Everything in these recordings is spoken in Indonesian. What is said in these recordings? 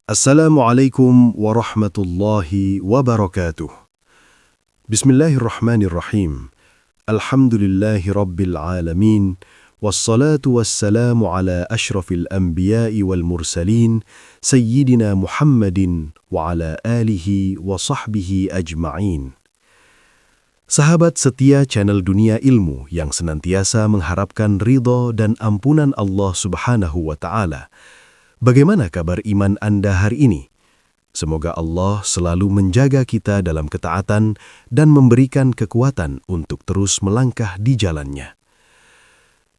Assalamualaikum warahmatullahi wabarakatuh. Bismillahirrahmanirrahim. Alhamdulillahi rabbil alamin. Wassalatu wassalamu ala ashrafil anbiya'i wal mursalin. Sayyidina Muhammadin wa ala alihi wa sahbihi ajma'in. Sahabat setia channel Dunia Ilmu yang senantiasa mengharapkan ridha dan ampunan Allah Subhanahu wa Ta'ala. Bagaimana kabar iman Anda hari ini? Semoga Allah selalu menjaga kita dalam ketaatan dan memberikan kekuatan untuk terus melangkah di jalannya.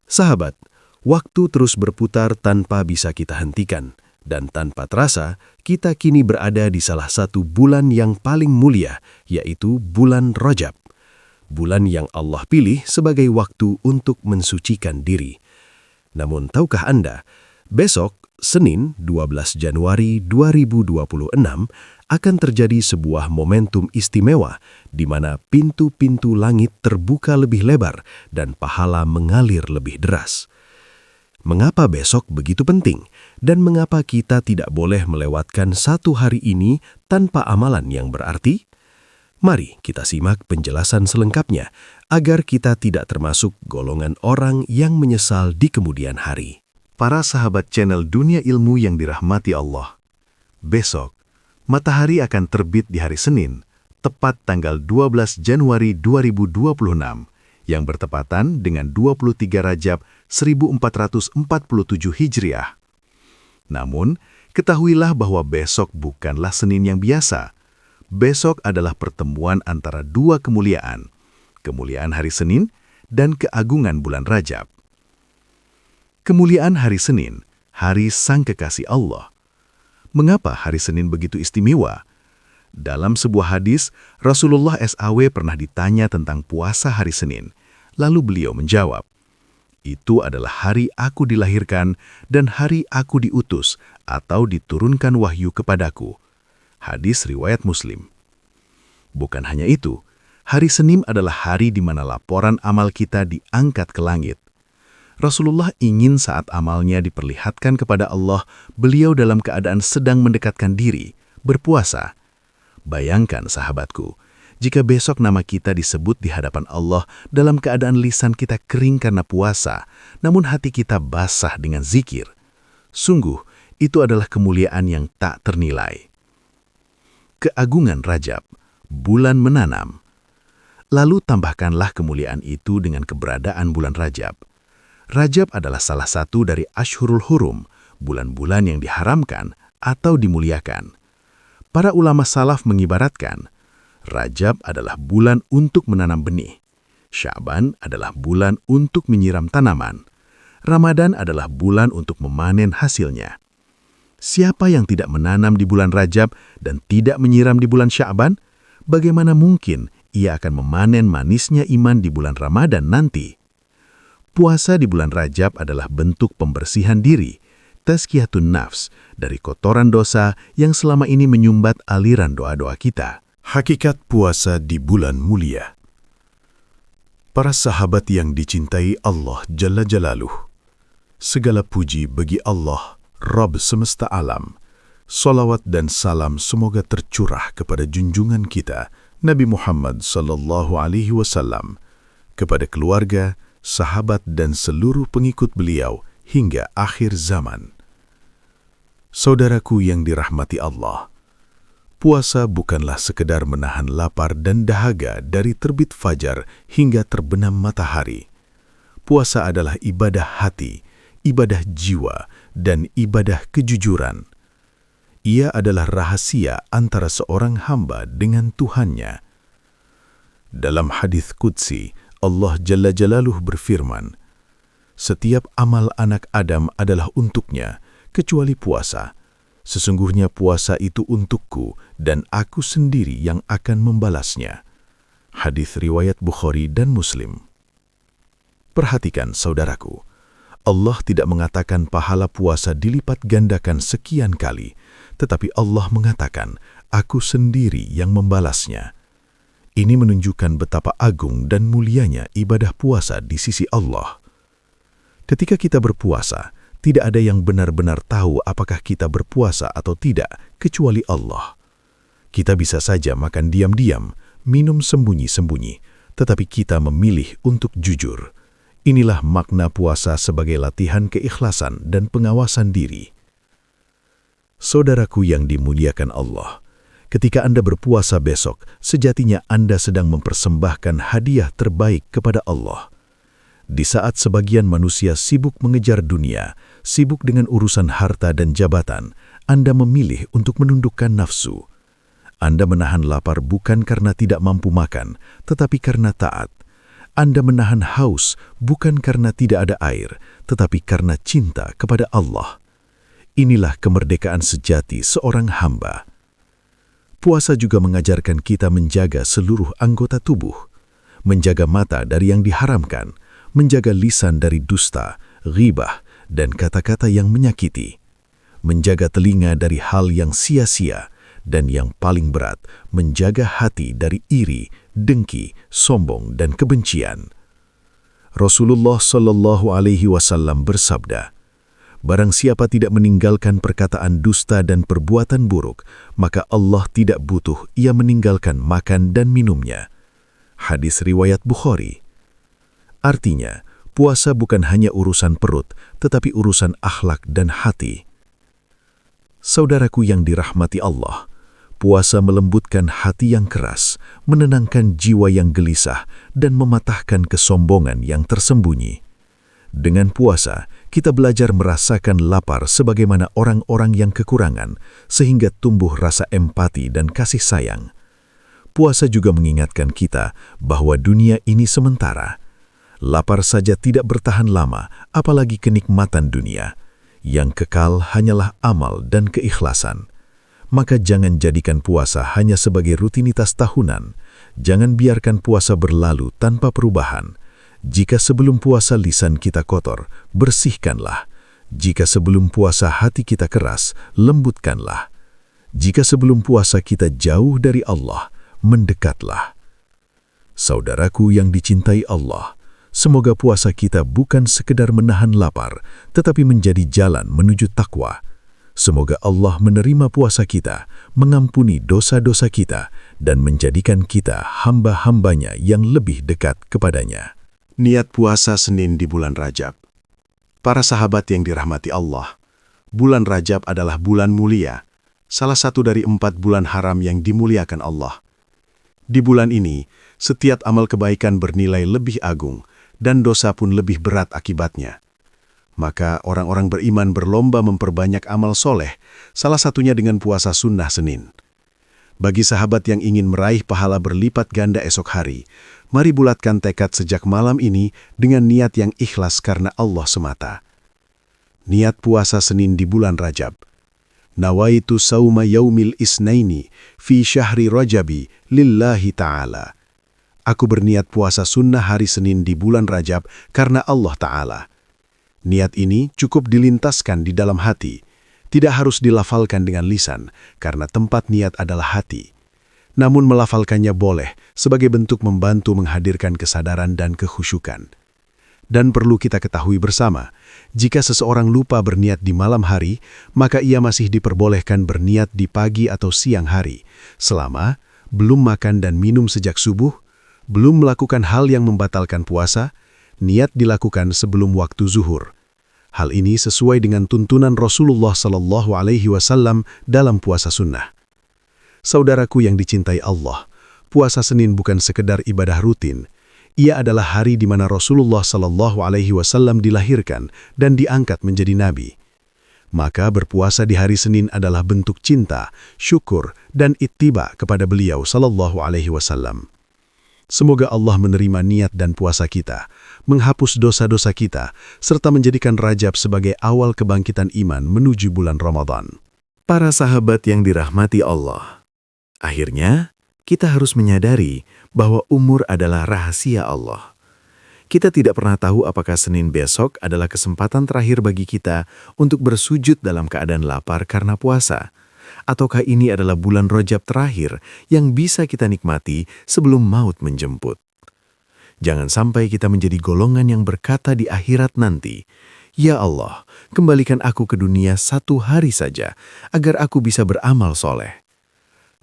Sahabat, waktu terus berputar tanpa bisa kita hentikan, dan tanpa terasa, kita kini berada di salah satu bulan yang paling mulia, yaitu bulan Rajab. Bulan yang Allah pilih sebagai waktu untuk mensucikan diri. Namun tahukah Anda, besok, Senin 12 Januari 2026 akan terjadi sebuah momentum istimewa di mana pintu-pintu langit terbuka lebih lebar dan pahala mengalir lebih deras. Mengapa besok begitu penting dan mengapa kita tidak boleh melewatkan satu hari ini tanpa amalan yang berarti? Mari kita simak penjelasan selengkapnya agar kita tidak termasuk golongan orang yang menyesal di kemudian hari. Para sahabat channel Dunia Ilmu yang dirahmati Allah, besok, matahari akan terbit di hari Senin, tepat tanggal 12 Januari 2026, yang bertepatan dengan 23 Rajab 1447 Hijriah. Namun, ketahuilah bahwa besok bukanlah Senin yang biasa. Besok adalah pertemuan antara dua kemuliaan, kemuliaan hari Senin dan keagungan bulan Rajab. Kemuliaan hari Senin, hari Sang Kekasih Allah. Mengapa hari Senin begitu istimewa? Dalam sebuah hadis, Rasulullah SAW pernah ditanya tentang puasa hari Senin. Lalu beliau menjawab, "Itu adalah hari aku dilahirkan dan hari aku diutus atau diturunkan wahyu kepadaku." Hadis riwayat Muslim. Bukan hanya itu, hari Senin adalah hari di mana laporan amal kita diangkat ke langit. Rasulullah ingin saat amalnya diperlihatkan kepada Allah, beliau dalam keadaan sedang mendekatkan diri, berpuasa. Bayangkan sahabatku, jika besok nama kita disebut di hadapan Allah dalam keadaan lisan kita kering karena puasa, namun hati kita basah dengan zikir. Sungguh, itu adalah kemuliaan yang tak ternilai. Keagungan Rajab, bulan menanam. Lalu tambahkanlah kemuliaan itu dengan keberadaan bulan Rajab. Rajab adalah salah satu dari Ashhurul Hurum, bulan-bulan yang diharamkan atau dimuliakan. Para ulama salaf mengibaratkan, Rajab adalah bulan untuk menanam benih. Sya'ban adalah bulan untuk menyiram tanaman. Ramadan adalah bulan untuk memanen hasilnya. Siapa yang tidak menanam di bulan Rajab dan tidak menyiram di bulan Sya'ban, bagaimana mungkin ia akan memanen manisnya iman di bulan Ramadan nanti? Puasa di bulan Rajab adalah bentuk pembersihan diri, tazkiyatun nafs, dari kotoran dosa yang selama ini menyumbat aliran doa-doa kita. Hakikat puasa di bulan mulia. Para sahabat yang dicintai Allah Jalla Jalaluh, segala puji bagi Allah, Rabb semesta alam. Salawat dan salam semoga tercurah kepada junjungan kita, Nabi Muhammad SAW, kepada keluarga, sahabat dan seluruh pengikut beliau hingga akhir zaman. Saudaraku yang dirahmati Allah, puasa bukanlah sekedar menahan lapar dan dahaga dari terbit fajar hingga terbenam matahari. Puasa adalah ibadah hati, ibadah jiwa, dan ibadah kejujuran. Ia adalah rahasia antara seorang hamba dengan Tuhannya. Dalam hadits qudsi, Allah Jalla Jalaluh berfirman, "Setiap amal anak Adam adalah untuknya, kecuali puasa. Sesungguhnya puasa itu untukku, dan aku sendiri yang akan membalasnya." Hadis riwayat Bukhari dan Muslim. Perhatikan saudaraku, Allah tidak mengatakan pahala puasa dilipat gandakan sekian kali, tetapi Allah mengatakan, "Aku sendiri yang membalasnya." Ini menunjukkan betapa agung dan mulianya ibadah puasa di sisi Allah. Ketika kita berpuasa, Tidak ada yang benar-benar tahu apakah kita berpuasa atau tidak, kecuali Allah. Kita bisa saja makan diam-diam, minum sembunyi-sembunyi, tetapi kita memilih untuk jujur. Inilah makna puasa sebagai latihan keikhlasan dan pengawasan diri. Saudaraku yang dimuliakan Allah, ketika Anda berpuasa besok, sejatinya Anda sedang mempersembahkan hadiah terbaik kepada Allah. Di saat sebagian manusia sibuk mengejar dunia, sibuk dengan urusan harta dan jabatan, Anda memilih untuk menundukkan nafsu. Anda menahan lapar bukan karena tidak mampu makan, tetapi karena taat. Anda menahan haus bukan karena tidak ada air, tetapi karena cinta kepada Allah. Inilah kemerdekaan sejati seorang hamba. Puasa juga mengajarkan kita menjaga seluruh anggota tubuh, menjaga mata dari yang diharamkan, menjaga lisan dari dusta, ghibah, dan kata-kata yang menyakiti, menjaga telinga dari hal yang sia-sia, dan yang paling berat, menjaga hati dari iri, dengki, sombong, dan kebencian. Rasulullah Shallallahu Alaihi Wasallam bersabda, "Barang siapa tidak meninggalkan perkataan dusta dan perbuatan buruk, maka Allah tidak butuh ia meninggalkan makan dan minumnya." Hadis riwayat Bukhari. Artinya, puasa bukan hanya urusan perut, tetapi urusan akhlak dan hati. Saudaraku yang dirahmati Allah, puasa melembutkan hati yang keras, menenangkan jiwa yang gelisah, dan mematahkan kesombongan yang tersembunyi. Dengan puasa, kita belajar merasakan lapar sebagaimana orang-orang yang kekurangan, sehingga tumbuh rasa empati dan kasih sayang. Puasa juga mengingatkan kita bahwa dunia ini sementara. Lapar saja tidak bertahan lama, apalagi kenikmatan dunia. Yang kekal hanyalah amal dan keikhlasan. Maka jangan jadikan puasa hanya sebagai rutinitas tahunan. Jangan biarkan puasa berlalu tanpa perubahan. Jika sebelum puasa lisan kita kotor, bersihkanlah. Jika sebelum puasa hati kita keras, lembutkanlah. Jika sebelum puasa kita jauh dari Allah, mendekatlah. Saudaraku yang dicintai Allah, semoga puasa kita bukan sekedar menahan lapar, tetapi menjadi jalan menuju takwa. Semoga Allah menerima puasa kita, mengampuni dosa-dosa kita, dan menjadikan kita hamba-hambanya yang lebih dekat kepadanya. Niat puasa Senin di bulan Rajab. Para sahabat yang dirahmati Allah, bulan Rajab adalah bulan mulia, salah satu dari 4 bulan haram yang dimuliakan Allah. Di bulan ini, setiap amal kebaikan bernilai lebih agung, dan dosa pun lebih berat akibatnya. Maka orang-orang beriman berlomba memperbanyak amal soleh, salah satunya dengan puasa sunnah Senin. Bagi sahabat yang ingin meraih pahala berlipat ganda esok hari, mari bulatkan tekad sejak malam ini dengan niat yang ikhlas karena Allah semata. Niat puasa Senin di bulan Rajab. Nawaitu sauma yaumil isnaini fi syahri Rajabi lillahi ta'ala. Aku berniat puasa sunnah hari Senin di bulan Rajab karena Allah Ta'ala. Niat ini cukup dilintaskan di dalam hati. Tidak harus dilafalkan dengan lisan, karena tempat niat adalah hati. Namun melafalkannya boleh sebagai bentuk membantu menghadirkan kesadaran dan kekhusyukan. Dan perlu kita ketahui bersama, jika seseorang lupa berniat di malam hari, maka ia masih diperbolehkan berniat di pagi atau siang hari, selama belum makan dan minum sejak subuh, belum melakukan hal yang membatalkan puasa, niat dilakukan sebelum waktu zuhur. Hal ini sesuai dengan tuntunan Rasulullah Sallallahu Alaihi Wasallam dalam puasa sunnah. Saudaraku yang dicintai Allah, puasa Senin bukan sekedar ibadah rutin. Ia adalah hari di mana Rasulullah Sallallahu Alaihi Wasallam dilahirkan dan diangkat menjadi nabi. Maka berpuasa di hari Senin adalah bentuk cinta, syukur, dan ittiba kepada beliau Sallallahu Alaihi Wasallam. Semoga Allah menerima niat dan puasa kita, menghapus dosa-dosa kita, serta menjadikan Rajab sebagai awal kebangkitan iman menuju bulan Ramadan. Para sahabat yang dirahmati Allah, akhirnya kita harus menyadari bahwa umur adalah rahasia Allah. Kita tidak pernah tahu apakah Senin besok adalah kesempatan terakhir bagi kita untuk bersujud dalam keadaan lapar karena puasa. Ataukah ini adalah bulan Rajab terakhir yang bisa kita nikmati sebelum maut menjemput. Jangan sampai kita menjadi golongan yang berkata di akhirat nanti, Ya Allah, kembalikan aku ke dunia 1 hari saja, agar aku bisa beramal soleh.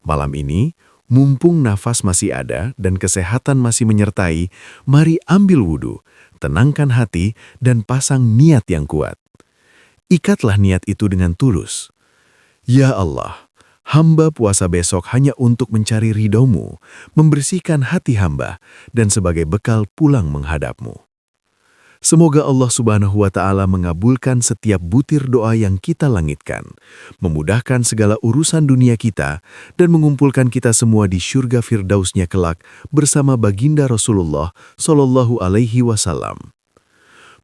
Malam ini, mumpung nafas masih ada dan kesehatan masih menyertai, mari ambil wudhu, tenangkan hati, dan pasang niat yang kuat. Ikatlah niat itu dengan tulus. Ya Allah, hamba puasa besok hanya untuk mencari ridho-Mu, membersihkan hati hamba, dan sebagai bekal pulang menghadap-Mu. Semoga Allah Subhanahu wa Ta'ala mengabulkan setiap butir doa yang kita langitkan, memudahkan segala urusan dunia kita, dan mengumpulkan kita semua di syurga Firdausnya kelak bersama baginda Rasulullah Shallallahu Alaihi Wasallam.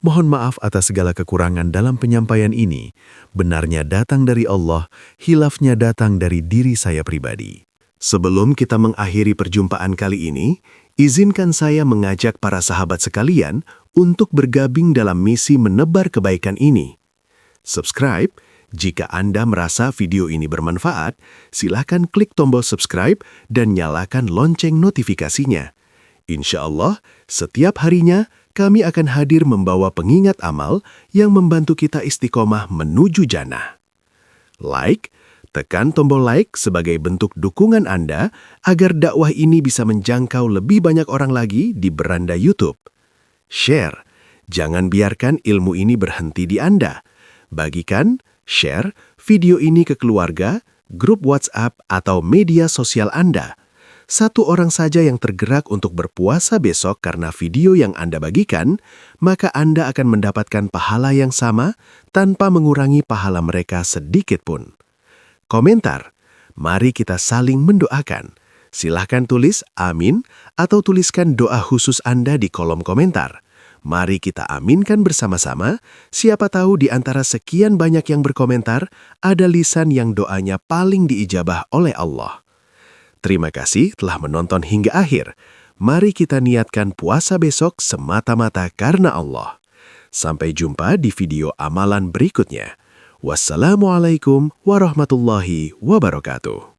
Mohon maaf atas segala kekurangan dalam penyampaian ini. Benarnya datang dari Allah, hilafnya datang dari diri saya pribadi. Sebelum kita mengakhiri perjumpaan kali ini, izinkan saya mengajak para sahabat sekalian untuk bergabung dalam misi menebar kebaikan ini. Subscribe, jika Anda merasa video ini bermanfaat, silakan klik tombol subscribe dan nyalakan lonceng notifikasinya. Insya Allah, setiap harinya kami akan hadir membawa pengingat amal yang membantu kita istiqomah menuju jannah. Like, tekan tombol like sebagai bentuk dukungan Anda agar dakwah ini bisa menjangkau lebih banyak orang lagi di beranda YouTube. Share, jangan biarkan ilmu ini berhenti di Anda. Bagikan, share video ini ke keluarga, grup WhatsApp, atau media sosial Anda. 1 orang saja yang tergerak untuk berpuasa besok karena video yang Anda bagikan, maka Anda akan mendapatkan pahala yang sama tanpa mengurangi pahala mereka sedikit pun. Komentar, mari kita saling mendoakan. Silahkan tulis amin atau tuliskan doa khusus Anda di kolom komentar. Mari kita aminkan bersama-sama, siapa tahu di antara sekian banyak yang berkomentar, ada lisan yang doanya paling diijabah oleh Allah. Terima kasih telah menonton hingga akhir. Mari kita niatkan puasa besok semata-mata karena Allah. Sampai jumpa di video amalan berikutnya. Wassalamualaikum warahmatullahi wabarakatuh.